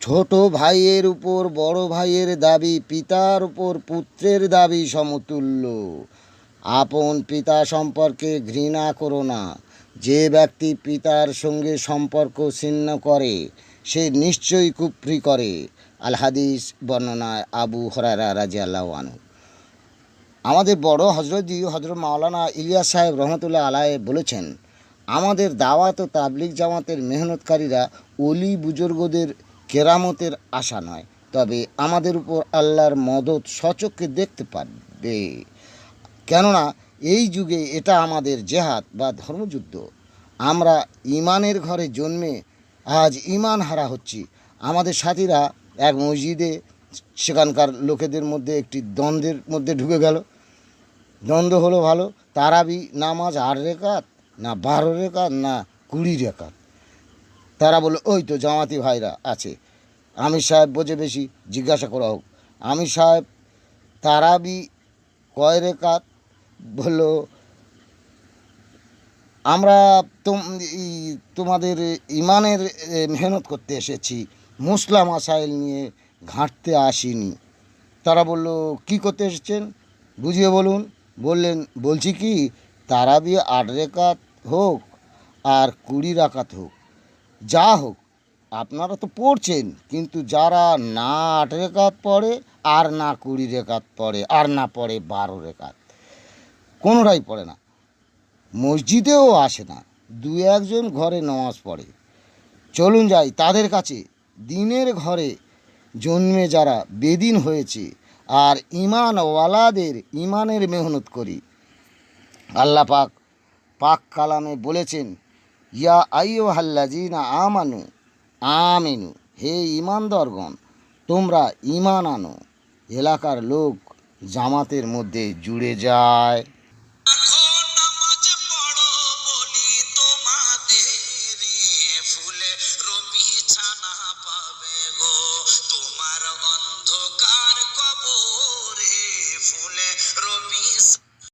ছোট ভাইয়ের উপর বড় ভাইয়ের দাবি পিতার উপর পুত্রের দাবি সমতুল্য। আপন পিতা সম্পর্কে ঘৃণা করো না। যে ব্যক্তি পিতার সঙ্গে সম্পর্ক ছিন্ন করে সে নিশ্চয়ই কুফরি করে। আল হাদিস বর্ণনায় আবু হুরায়রা রাদিয়াল্লাহু আনহু। আমাদের বড় হজরত মাওলানা ইলিয়াস সাহেব রহমতুল্লাহ আলাইহি বলেছেন, আমাদের দাওয়াত ও তাবলিগ জামাতের মেহনতকারীরা অলি বুজুর্গদের কেরামতের আশা নয়, তবে আমাদের উপর আল্লাহর মদত সচক্ষে দেখতে পারবে। কেননা এই যুগে এটা আমাদের জেহাদ বা ধর্মযুদ্ধ। আমরা ইমানের ঘরে জন্মে আজ ইমান হারা হচ্ছি। আমাদের সাথীরা এক মসজিদে সেখানকার লোকেদের মধ্যে একটি দ্বন্দ্বের মধ্যে ঢুকে গেল। দ্বন্দ্ব হলো ভালো, তারাবি নামাজ 8 রেকাত না 12 রেকাত না 20 রেকাত। তারা বলল ওই তো জামাতি ভাইরা আছে। আমির সাহেব বোঝে বেশি, জিজ্ঞাসা করা হোক। আমির সাহেব তারাবি কয় রেকাত? বলল আমরা তোমাদের ইমানের মেহনত করতে এসেছি, মুসলা মাসাইল নিয়ে ঘাঁটতে আসিনি। তারা বলল কি করতে এসেছেন বুঝিয়ে বলুন। বলছি কি, তারাবি 8 রেকাত হোক আর 20 রাকাত হোক, যা হোক আপনারা তো পড়ছেন, কিন্তু যারা না 8 রেকাত পড়ে আর না 20 রেকাত পড়ে আর না পড়ে 12 রেকাত, কোনোটাই পড়ে না, মসজিদেও আসে না, 2-1 জন ঘরে নামাজ পড়ে। চলুন যাই তাদের কাছে। দিনের ঘরে জন্মে যারা বেদিন হয়েছে আর ইমানওয়ালাদের ইমানের মেহনত করি। আল্লাহ পাক কালামে বলেছেন, ইয়া আইয়ুহাল্লাযীনা আমানু আমিনু, হে ঈমানদারগণ তোমরা ঈমান আনো। এলাকার লোক জামাতের মধ্যে জুড়ে যায়।